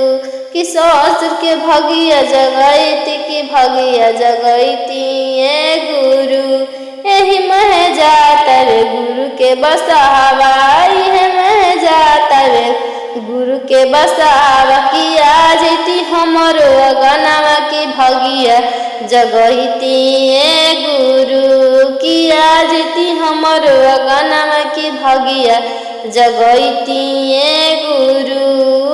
कि ससुर के भगिया जगैती की भगिया जगैती ये गुरु। यही मह जाता रे गुरु के बसावा, यही मह जाता रे गुरु के बसावा। किया जैती हमरो अगनावा की भगिया जगैती ये गुरु। किया जैती हमरो अगनावा की भगिया जगैती ये गुरु।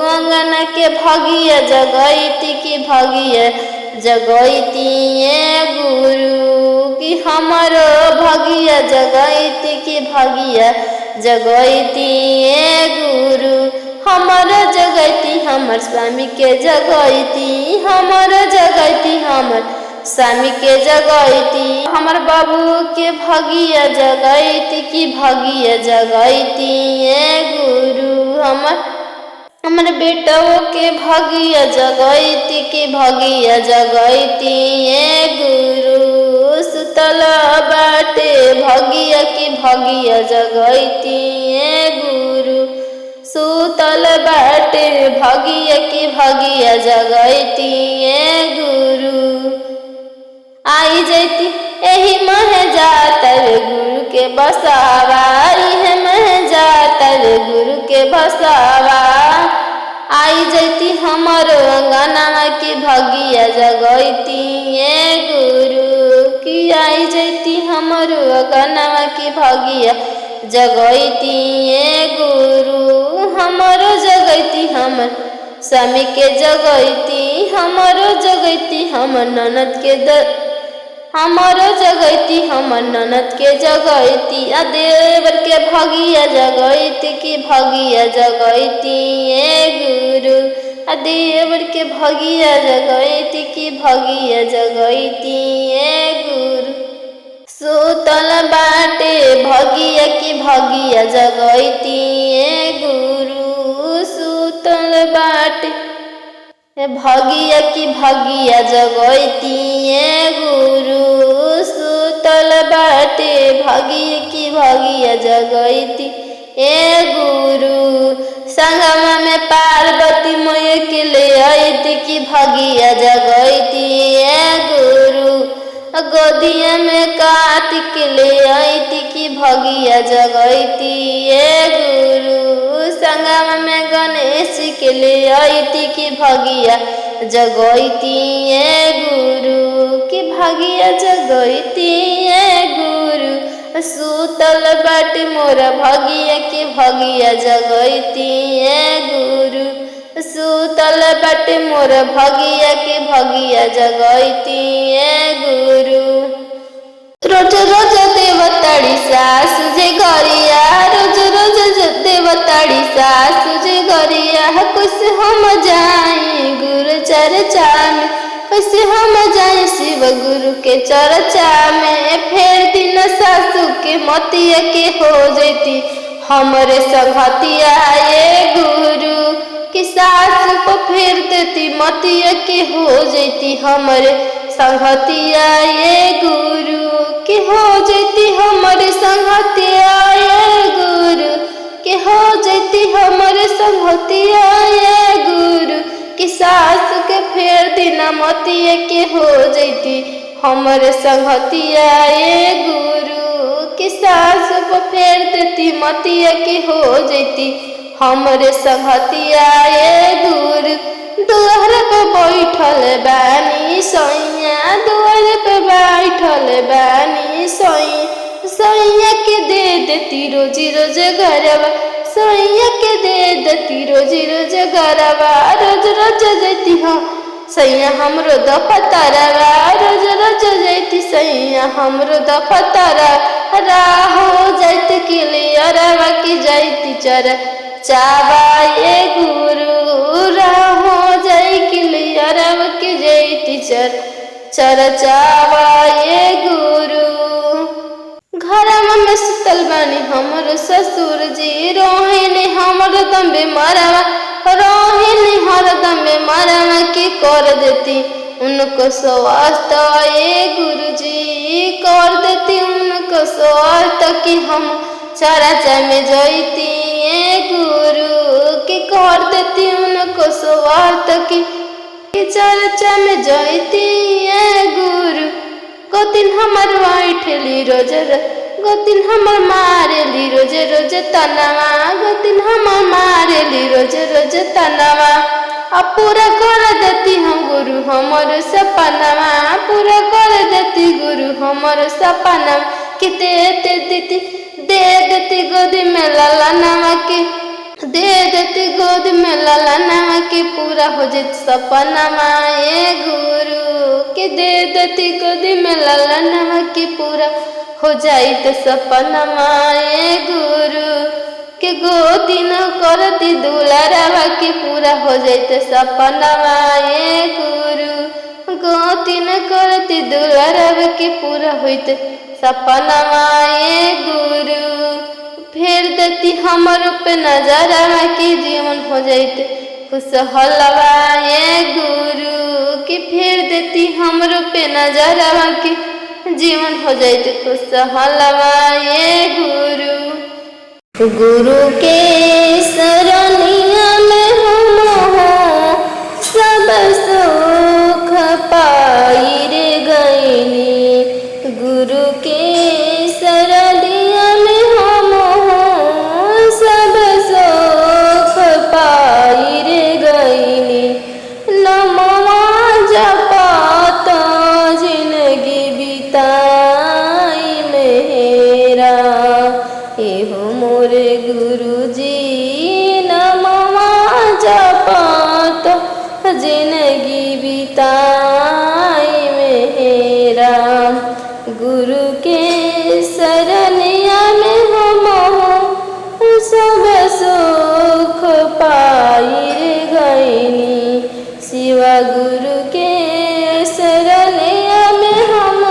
अंगना के भगिया जगैती की भगिया जगैती ये गुरु। कि हमरो भगिया जगैती की भगिया जगैती ये गुरु। हमरो जगैती हमर स्वामी के जगैती, हमरो जगैती हमर स्वामी के जगैती। हमर बाबू के भगिया जगैती की भगिया जगैती ये गुरु। हमर बेटों के भगिया जगैती की भगिया जगैती ये गुरु। सुतल बाटे भगिया की भगिया जगैती ये गुरु। सुतल बाटे भगिया की भगिया जगैती ये गुरु। आई जैती यही मह जाता रे गुरु के बसावा, यही मह जाता रे गुरु के बसावा। आई जैती हमरो अंगनावा की भगिया जगैती ये गुरु। कि आई जैती हमरो अंगनावा की भगिया जगैती ये गुरु। हमरो जगैती हमर स्वामी के जगैती, हमरो जगैती हमर ननद के हमरो जगैती हमर ननद के जगैती। आ देवर के भगिया जगैती की भगिया जगैती ये गुरु। आ देवर के भगिया जगैती की भगिया जगैती ये गुरु। सुतल बाटे भगिया की भगिया जगैती ये गुरु। सुतल बाटे भगिया की भगिया जगैती गुरु सुतल बाटे भगिया की भगिया जगैती गुरु संगमा में पार्वती मैया के ले आईती की भगिया जगैती गुरु गोदिया में कार्तिक ले आईती की भगिया जगैती गुरु संगमा में गणेश के ले आईती की भगिया जगैती गुरु की भगिया जगैती गुरु सुतल बाटी मोरा भगिया की भगिया जगैती गुरु सुतल बाटी मोर भगिया की भगिया जगैती गुरु रोज रोज देवताड़ी सासु जे गरिया रोज रोज देवताड़ी सासु जे गरिया कैसे हम जाए गुरु चर्चा में कैसे हम जाए शिव गुरु के चर्चा में फेर दिन सासु के मतिया के हो जैती हमरे संगतिया गुरु कि सासु को फेर देती मतिया के हो जैती हमरे संगतिया गुरु कि हो जैती हमरे संगतिया गुरु कि हो जैती हमरे संगतिया गुरु कि सासु के फेर देना मतिया के हो जैती हमरे संगतिया गुरु कि सासु को फेर देती मतिया के हो जैती हमरे संगतिया गुरु दुआर पे बैठल बानी सैया दुआर पे बैठल बानी सैया के दे देती रोजी रोज गरबा सैया के दे देती रोजी रोज गरबा रोज रोज देती हाँ सैया हमरो दफतरवा रोज रोज जैती सैया हमरो दफतरा राहो जैत के लिए अरवा की जैती चर चावा गुरु राहो जय क्लियर के जय टीचर चर चावा गुरु घर में सुतल बानी हमर ससुर जी रोहिणी हमर दम्बे मरवा रोहिणी हर दम्बे मरवा की कर देती उनको स्वास्थ्य गुरु जी कर देती उनको स्वास्थ्य कि हम चर्चा में जैती गुरु की कर देती उनको स्वार्थ की चर्चा में जैती गुरु गोतिन हमर बैठली रोज गोतिन हमर मारेली रोज रोज तनवा गोतिन हमर मारेली रोज रोज तनवा अब पूरा कर देती हम गुरु हमर सपनवा पूरा कर देती गुरु हमर सपनवा कि दे देती गोदी में लाला नवा के दे देती गोद में लाला नवा के पूरा हो जाती सपना माए गुरु के दे देती गोदी में लाला नवा के पूरा हो जाई तो सपना माए गुरु के गोदी न करती दुलारावा के पूरा हो जाते सपना माए गुरु गोदी न करती दुलारावा के पूरा होते सपना माए गुरु फेर देती हमर पे नजरवा की जीवन हो जाते खुश हलवाए गुरु की फेर देती हमर पे नजरवा की जीवन हो जाते खुश हलवाए गुरु गुरु के शरणिया में हम हो सब सुख पाई रे गईनी गुरु के शरणिया में हम हो सब सुख पाई रे गईनी नमवा जपत जिंदगी बिताई मेरा एहो मोरे गुरुजी नमवा जपत जिंदगी बिताई मेरा गुरु के शरणिया में हम सब सुख पाई रे गईनी शिवा गुरु के शरणिया में हम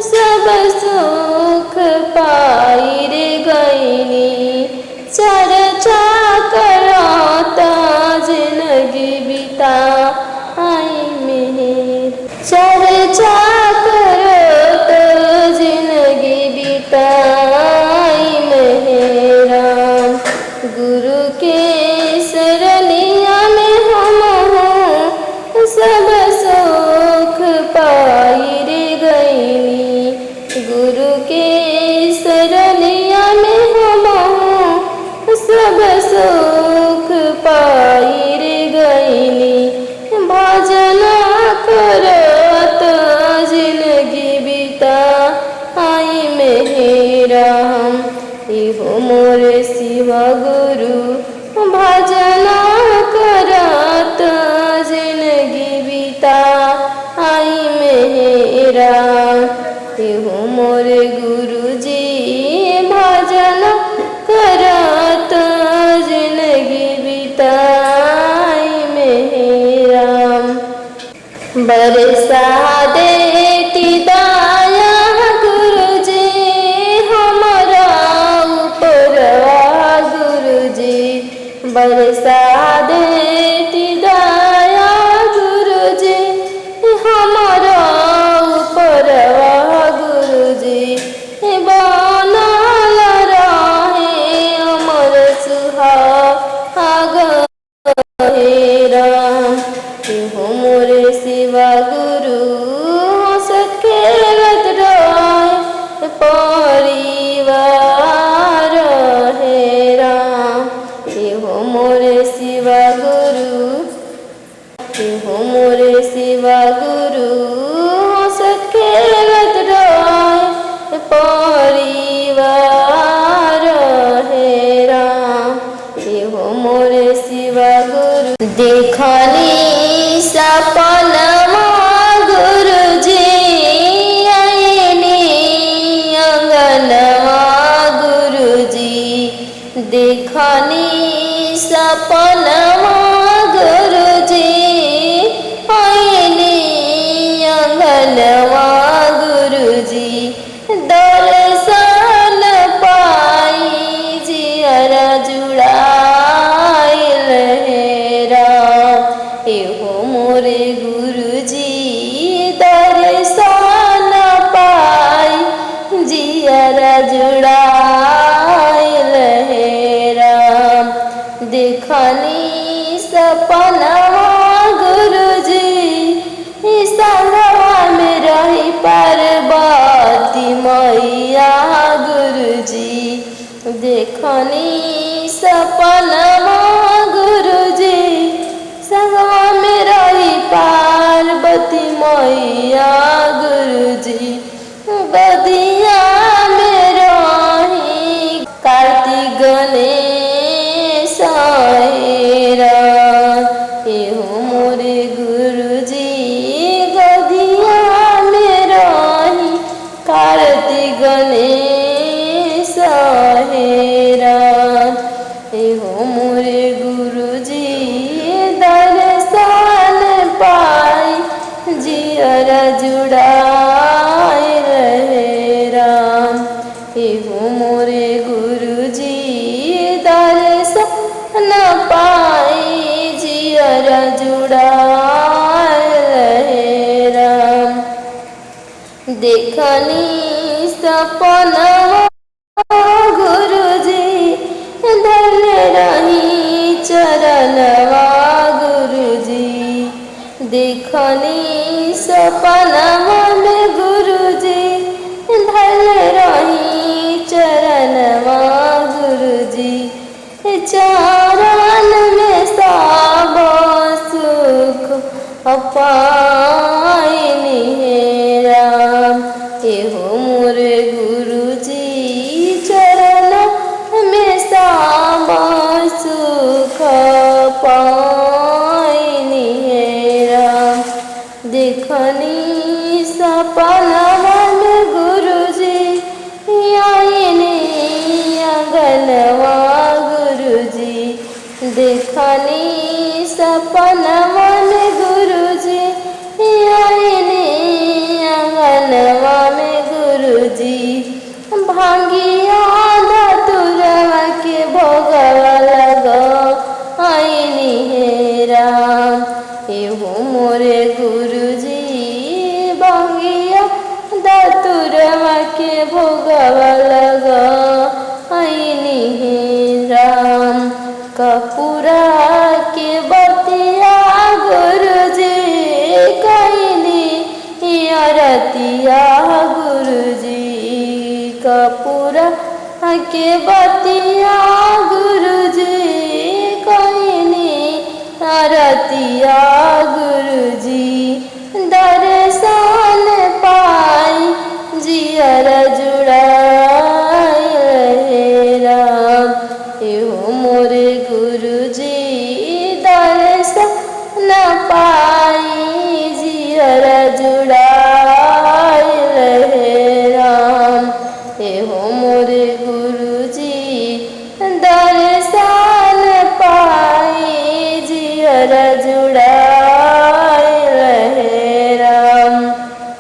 सब सुख पाई रे गईनी चर्चा करता जिंदगी बिता गुरु के शरणिया में हम सब सुख पाई रे गईनी। भजन करत जिंदगी बिता आई मेरा हम, इहो मोरे शिव गुरु। भजन करत जिंदगी बिता आई मेरा, इहो मोरे गुरु जी। भजन करत जिंदगी बिताई मेरा। बरसा देती दया गुरु जी हमारा ऊपरवा गुरु जी। बरसा देती दया गुरु जी हमारा ऊपरवा गुरु जी। बनल रहे अमर सुहाग राम, इहो मोरे शिव गुरु। हंसत खेलत रहे परिवार हे राम, इहो मोरे शिव गुरु। इहो मोरे शिव गुरु। हंसत खेलत रहे परिवार हे राम, इहो मोरे शिव गुरु। देखनी सपनमा गुरु जी आईनी अंगनवा गुरु जी। देखनी सपनमा गुरु जी आईनी अंगनवा गुरु जी। दर्शन पाई जियरा जुड़ाइल हे राम, इहो मोरे गुरु जी। दर्शन पाई जियरा जुड़ाइल हे राम। देखनी सपनवा गुरु जी संगवा में रही पार्वती मैया गुरु जी। देखनी सपनवा गुरु जी संगवा में रही पार्वती मैया गुरु जी। बदिया में रही कार्तिक गणेश हेरा, इहो मोरे गुरु जी। गदिया में रही कार्तिक गणेश हेरा, इहो मोरे गुरु जी। दर्शन पाई जियरा जुड़ाइल हे राम, इहो मोरे गुरु जी। दर्शन पाई जियरा जुड़ाइल हे राम। देखनी सपनवा गुरु जी धन रही चरणवा गुरु जी। देखनी सपनवा में गुरु जी धन रही चरणवा गुरु जी। चरण में सब सुख पाइनी हे राम, इहो मोरे गुरु जी। चरण में सब सुख पाइनी हे राम। देखनी सपनवा में गुरु जी आईनी अंगनवा गुरु जी। देखनी सपनवा में गुरु जी आईनी अंगनवा में गुरु जी। भांगिया धतुरवा के भोगवा लगा आईनी हे राम, इहो मोरे गुरु जी। भांगिया धतुरवा के भोगवा लगा आईनी हे राम। कपूरा के बतिया गुरु जी कईनी रतिया गुरु जी। कपूरा के बतिया गुरुजी कहनी आरतिया गुरुजी दर्शन पाई जियर जुड़ाई राम एहो मोरे गुरुजी दर्शन पाई जियर जुड़ा